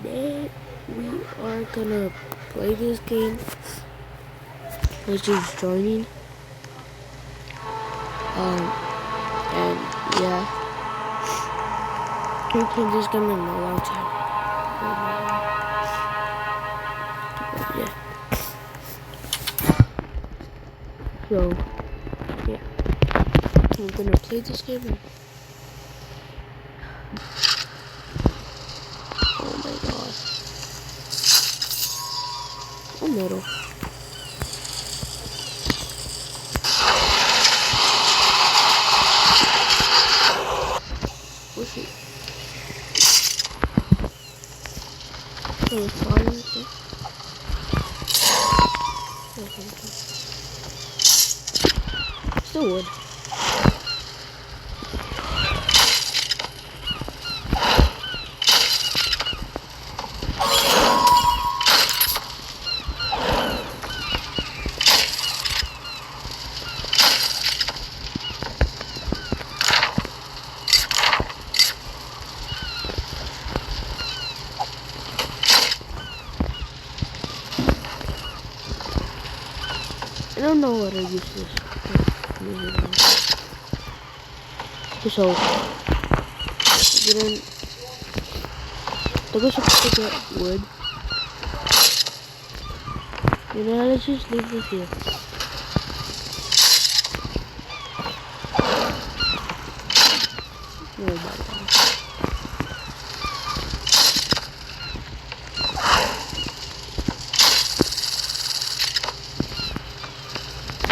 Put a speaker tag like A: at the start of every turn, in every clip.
A: today we are gonna play this game, which is joining. And yeah, I haven't played this game in a long time. But yeah. So yeah, I'm gonna play this game. Oh my god. Oh, metal. What's it? Oh, fire. Still wood. I don't know what I use this. So, didn't. I was supposed to get wood. You know, let's just leave this here. Oh my god.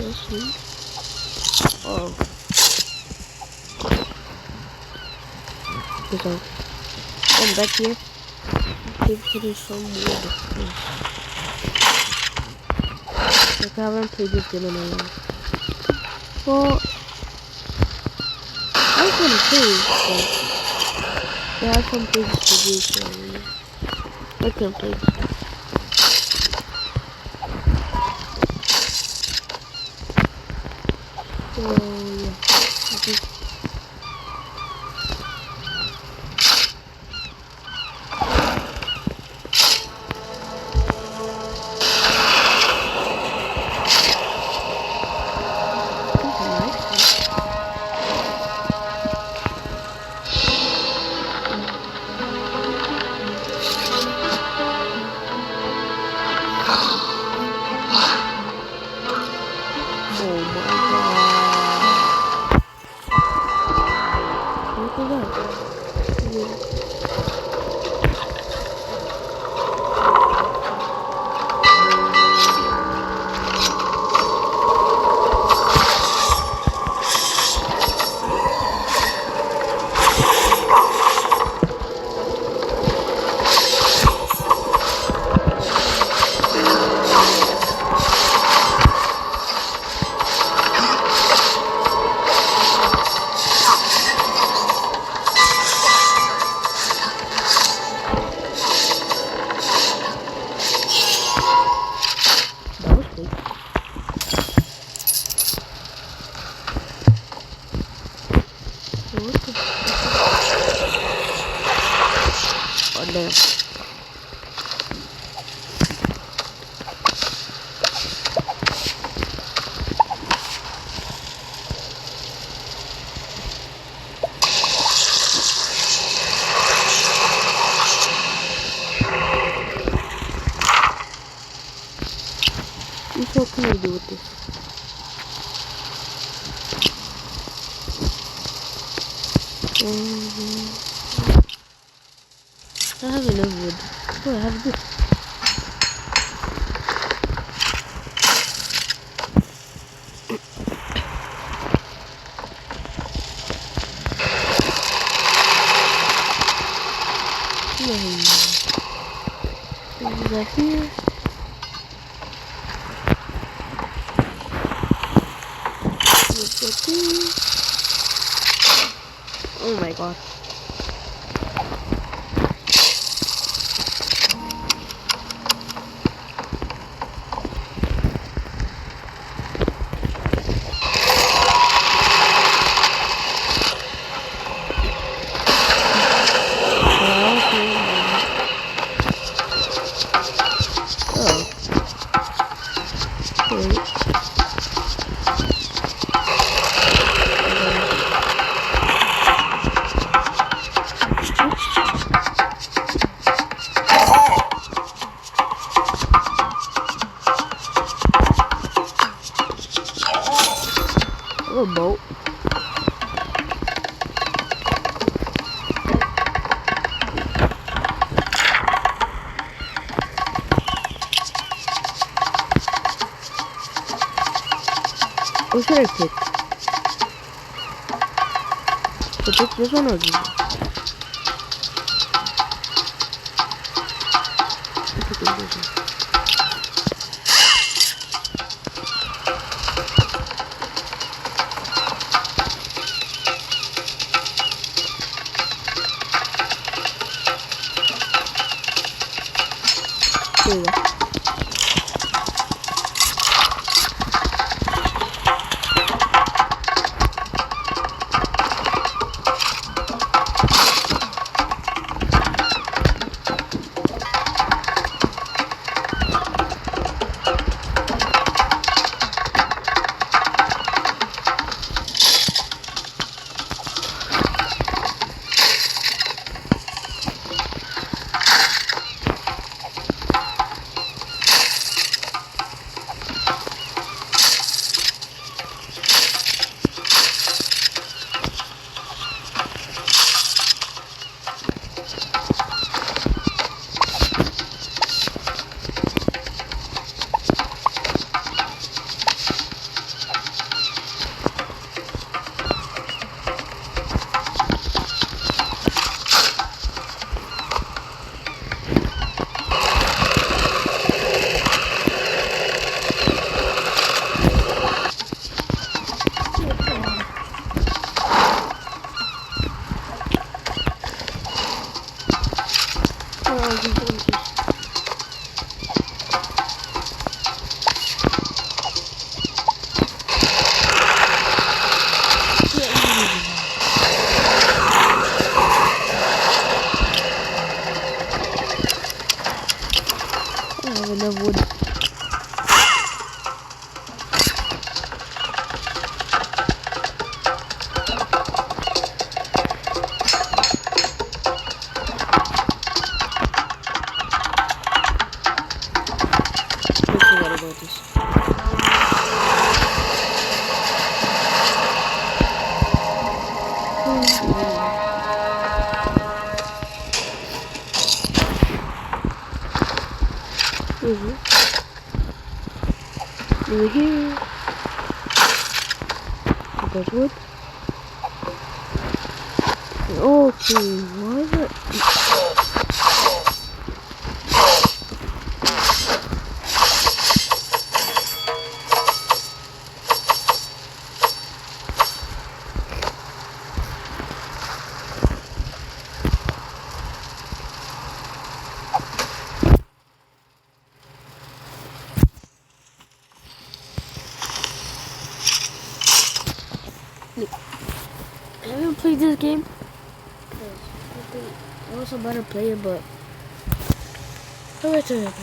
A: Let's see. Oh. So, I'm back here. Keep putting some wood. Like, I haven't played this game in a while. Well, I was gonna play, but there are some things to do, so I can play this game. So, yeah. Oh my god. Look at that. Yeah. That was big. What the? Oh damn. What can I do with this? I have enough wood. Oh, I have this. Is that here? Oh my god. a boat. What should I pick? Should I pick this one or this one? I'm picking this one. There you go. Enough wood. I forgot about this. Over here. There's wood. Okay, why is it? Have you played this game? I was about to play it, but I went to it.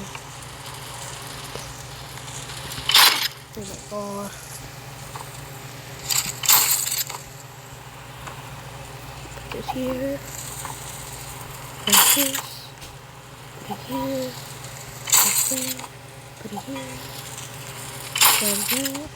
A: Oh. Put this here. Put this. Put it here. Put it there. Put it here. Put it here.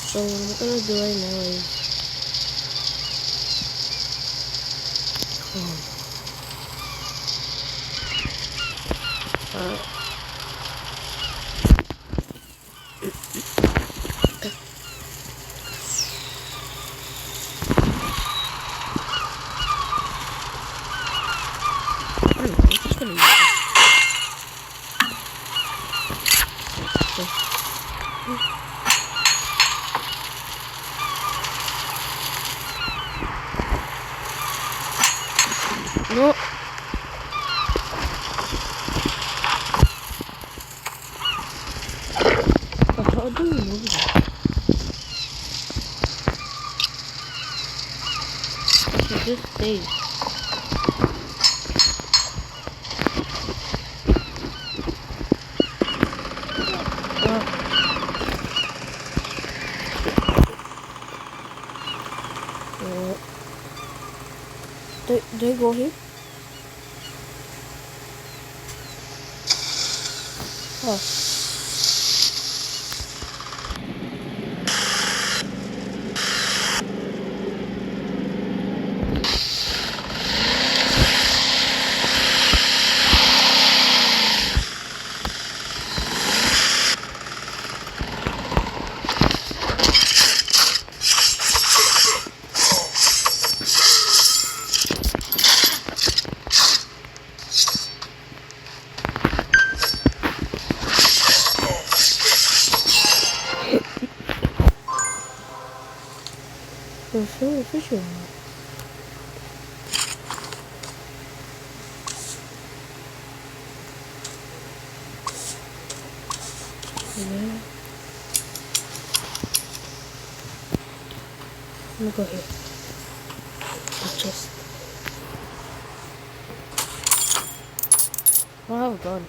A: So what I'm gonna do right now is I don't know, I'm just gonna use this. doing over there? It just stays. They go here? Oh. There's still a fish in there. Yeah. Let me go here. The chest. I don't have a gun.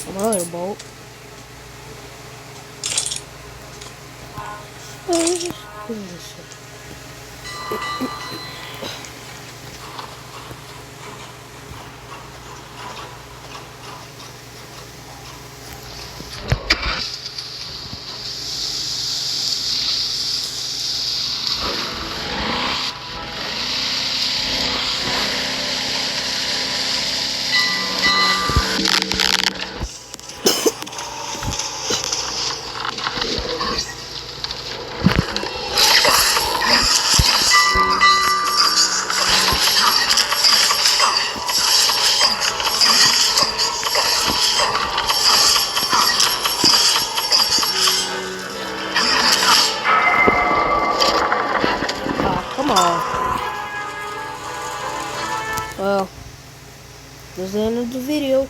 A: Another bolt. Oh, just put this shit. Come on. Well, this is the end of the video.